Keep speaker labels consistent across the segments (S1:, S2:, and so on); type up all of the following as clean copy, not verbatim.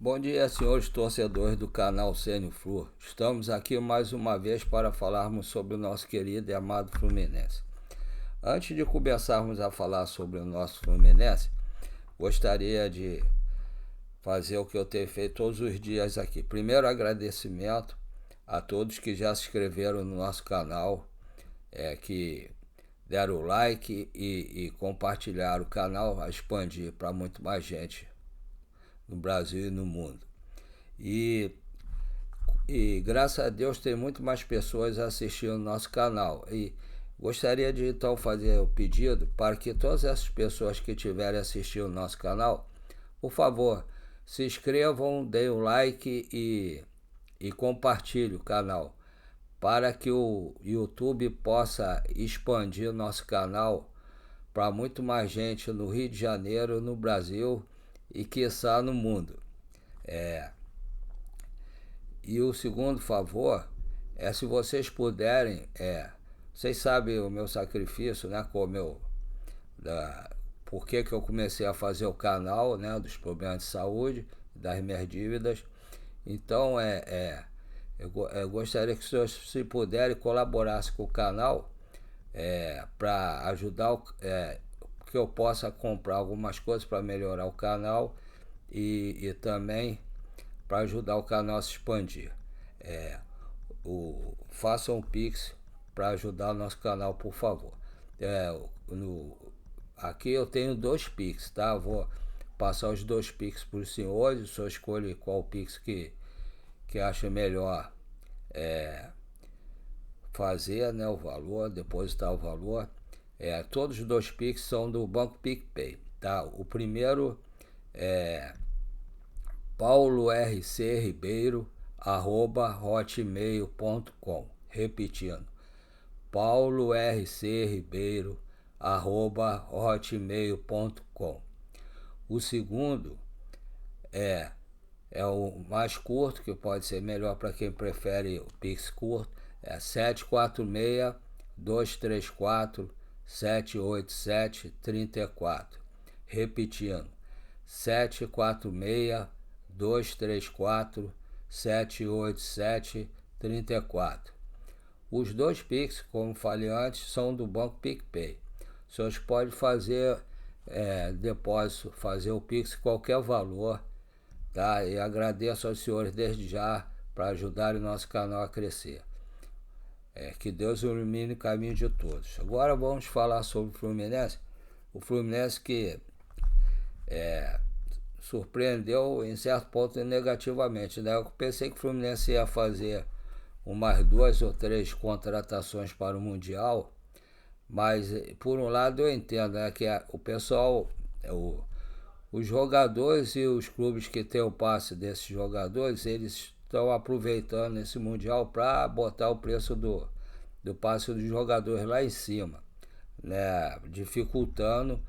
S1: Bom dia, senhores torcedores do canal Sênior Flu. Estamos aqui mais uma vez para falarmos sobre o nosso querido e amado Fluminense. Antes de começarmos a falar sobre o nosso Fluminense, gostaria de fazer o que eu tenho feito todos os dias aqui. Primeiro, agradecimento a todos que já se inscreveram no nosso canal, que deram o like e compartilharam o canal a expandir para muito mais gente no Brasil e no mundo. E graças a Deus tem muito mais pessoas assistindo o nosso canal. E gostaria de então fazer o pedido para que todas essas pessoas que estiverem assistindo o nosso canal, por favor, se inscrevam, deem o like e compartilhem o canal, para que o YouTube possa expandir o nosso canal para muito mais gente no Rio de Janeiro, no Brasil e quiçá no mundo. E o segundo favor é, se vocês puderem, vocês sabem o meu sacrifício, né, por que eu comecei a fazer o canal, né, dos problemas de saúde, das minhas dívidas. Então eu gostaria que os senhores, se puderem, colaborassem com o canal para ajudar que eu possa comprar algumas coisas para melhorar o canal e também para ajudar o canal a se expandir. Façam um Pix para ajudar o nosso canal, por favor. Aqui eu tenho 2 Pix, tá? Vou passar os 2 Pix para os senhores. O senhor escolhe qual Pix que acha melhor fazer, né, o valor, depositar o valor. Todos os 2 Pix são do Banco PicPay, tá? O primeiro é paulorcribeiro@hotmail.com. Repetindo, paulorcribeiro@hotmail.com. O segundo é o mais curto, que pode ser melhor para quem prefere o Pix curto, 746-234-787-34. Repetindo, 746-234-787-34. Os 2 Pix, como falei antes, são do Banco PicPay. Os senhores podem fazer depósito, fazer o Pix qualquer valor, tá? E agradeço aos senhores desde já para ajudarem o nosso canal a crescer. Que Deus ilumine o caminho de todos. Agora vamos falar sobre o Fluminense. O Fluminense que surpreendeu em certo ponto negativamente, né? Eu pensei que o Fluminense ia fazer umas 2 ou 3 contratações para o Mundial, mas por um lado eu entendo, né, que o pessoal, os jogadores e os clubes que têm o passe desses jogadores, eles estão aproveitando esse Mundial para botar o preço do passe dos jogadores lá em cima, né, dificultando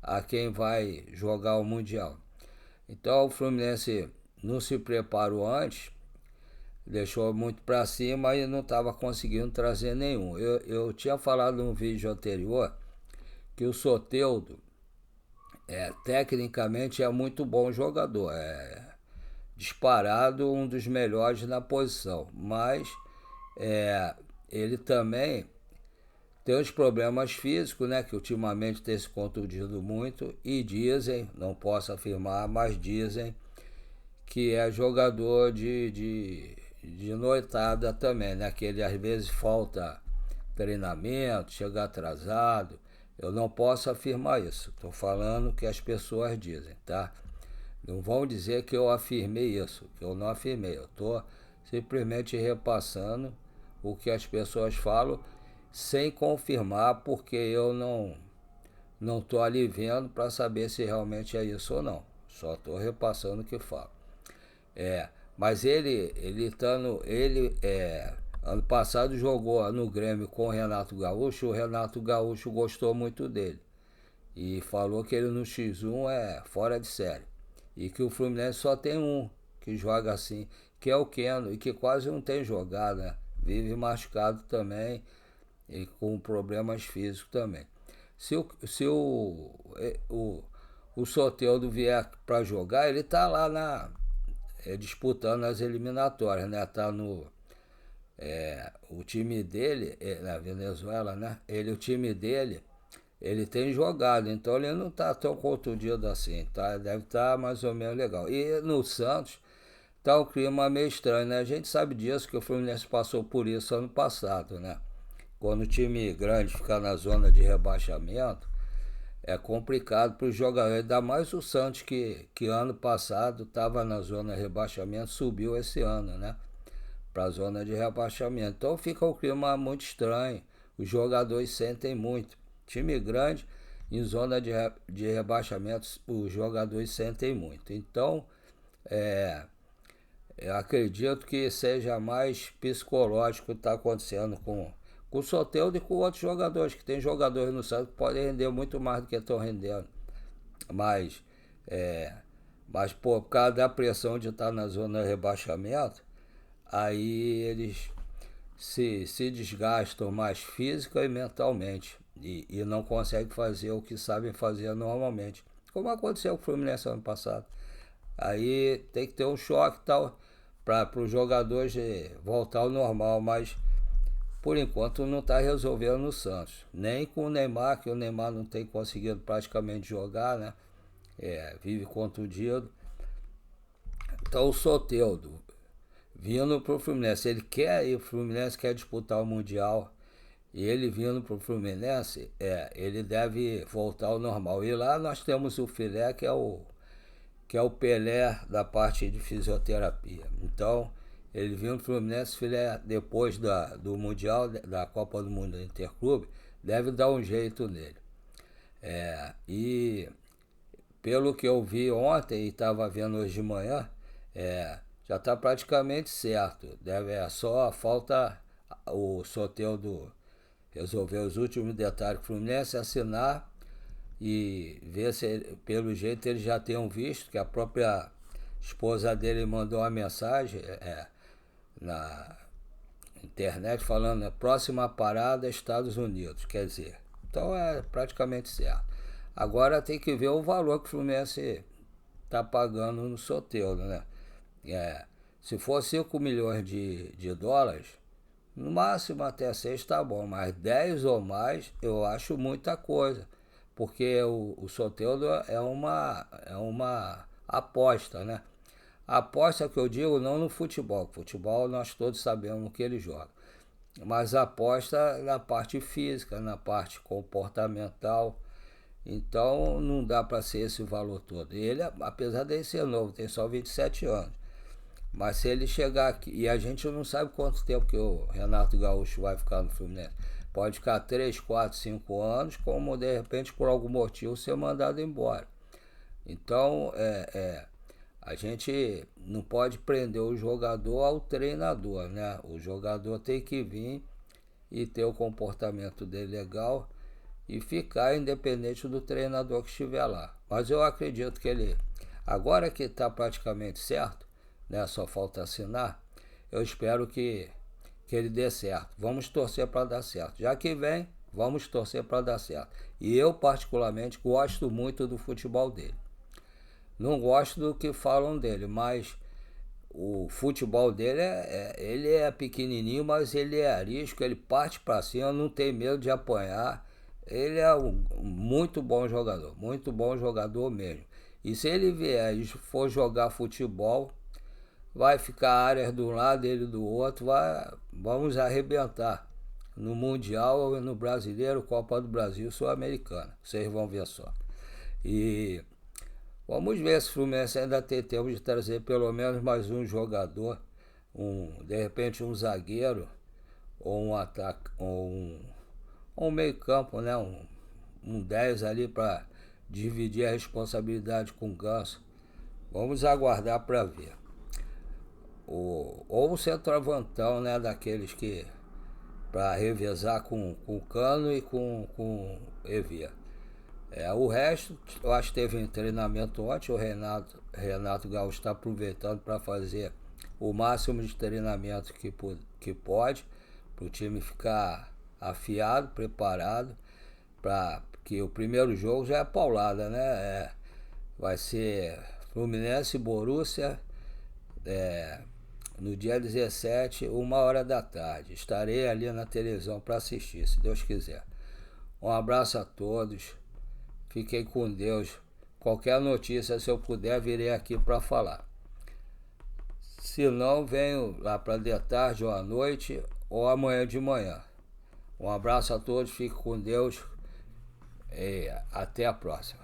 S1: a quem vai jogar o Mundial. Então o Fluminense não se preparou antes, deixou muito para cima e não estava conseguindo trazer nenhum. Eu tinha falado num vídeo anterior que o Soteldo tecnicamente é muito bom jogador, disparado um dos melhores na posição, mas ele também tem os problemas físicos, né, que ultimamente tem se contundido muito, e dizem, não posso afirmar, mas dizem que é jogador de noitada também, né, que ele às vezes falta treinamento, chega atrasado. Eu não posso afirmar isso, estou falando o que as pessoas dizem, tá? Não vão dizer que eu afirmei isso, que eu não afirmei. Eu estou simplesmente repassando o que as pessoas falam, sem confirmar, porque eu não estou ali vendo para saber se realmente é isso ou não. Só estou repassando o que falo. Mas ele ano passado jogou no Grêmio com o Renato Gaúcho. O Renato Gaúcho gostou muito dele e falou que ele no X1 é fora de série, e que o Fluminense só tem um que joga assim, que é o Keno, e que quase não tem jogado, né? Vive machucado também e com problemas físicos também. Se o Soteldo vier para jogar, ele tá lá disputando as eliminatórias, né? Tá no o time dele, na Venezuela, né? O time dele, ele tem jogado, então ele não tá tão contundido assim, tá? Deve estar mais ou menos legal. E no Santos tá um clima meio estranho, né? A gente sabe disso que o Fluminense passou por isso ano passado, né? Quando o time grande fica na zona de rebaixamento, é complicado para os jogadores, ainda mais o Santos que ano passado estava na zona de rebaixamento, subiu esse ano, né? Para a zona de rebaixamento. Então fica um clima muito estranho. Os jogadores sentem muito. Time grande, em zona de rebaixamento, os jogadores sentem muito. Então, eu acredito que seja mais psicológico o que está acontecendo com o Soteldo e com outros jogadores, que tem jogadores no Santos que podem render muito mais do que estão rendendo. Mas, por causa da pressão de estar na zona de rebaixamento, aí eles se desgastam mais física e mentalmente e não conseguem fazer o que sabem fazer normalmente, como aconteceu com o Fluminense ano passado. Aí tem que ter um choque e tal para os jogadores voltar ao normal, mas por enquanto não está resolvendo no Santos, nem com o Neymar, que o Neymar não tem conseguido praticamente jogar, né? Vive contundido. Então o Soteldo vindo pro Fluminense, ele quer ir, o Fluminense quer disputar o Mundial, e ele vindo pro Fluminense, ele deve voltar ao normal. E lá nós temos o Filé, que é o Pelé da parte de fisioterapia. Então, ele vindo pro Fluminense, Filé, depois do Mundial, da Copa do Mundo Interclube, deve dar um jeito nele. E pelo que eu vi ontem e estava vendo hoje de manhã, já está praticamente certo. Só falta o Soteldo resolver os últimos detalhes com o Fluminense, assinar e ver se, pelo jeito, eles já tenham visto que a própria esposa dele mandou uma mensagem na internet falando: próxima parada Estados Unidos, quer dizer, então é praticamente certo. Agora tem que ver o valor que o Fluminense está pagando no Soteldo, né? Se for 5 milhões de dólares, no máximo até 6 tá bom, mas 10 ou mais eu acho muita coisa, porque o Soteldo é uma aposta, né? A aposta que eu digo não no futebol, futebol nós todos sabemos que ele joga, mas a aposta na parte física, na parte comportamental. Então não dá para ser esse valor todo. Ele, apesar de ser novo, tem só 27 anos. Mas se ele chegar aqui, e a gente não sabe quanto tempo que o Renato Gaúcho vai ficar no Fluminense. Pode ficar 3, 4, 5 anos, como de repente por algum motivo ser mandado embora. Então a gente não pode prender o jogador ao treinador, né? O jogador tem que vir e ter o comportamento dele legal e ficar independente do treinador que estiver lá. Mas eu acredito que ele, agora que está praticamente certo, né, só falta assinar, eu espero que ele dê certo. Vamos torcer para dar certo. Já que vem, vamos torcer para dar certo. E eu, particularmente, gosto muito do futebol dele. Não gosto do que falam dele, mas o futebol dele ele é pequenininho, mas ele é arisco, ele parte para cima, não tem medo de apanhar. Ele é um muito bom jogador mesmo. E se ele vier e for jogar futebol, vai ficar áreas de um lado, ele do outro, vamos arrebentar no Mundial, no Brasileiro, Copa do Brasil, Sul-Americana. Vocês vão ver só. E vamos ver se o Fluminense ainda tem tempo de trazer pelo menos mais um jogador, de repente um zagueiro, ou um ataque, ou um meio campo, né? Um 10 ali para dividir a responsabilidade com o Ganso. Vamos aguardar para ver. Ou um centroavantão, né? Daqueles que para revezar com o Cano e com o Evia. O resto, eu acho que teve um treinamento ótimo. O Renato Gaúcho está aproveitando para fazer o máximo de treinamento que pode, para o time ficar afiado, preparado, para que o primeiro jogo já é paulada, né? Vai ser Fluminense, Borussia no dia 17, 1h da tarde. Estarei ali na televisão para assistir, se Deus quiser. Um abraço a todos. Fiquem com Deus. Qualquer notícia, se eu puder, virei aqui para falar. Se não, venho lá para de tarde ou à noite ou amanhã de manhã. Um abraço a todos, fiquem com Deus e até a próxima.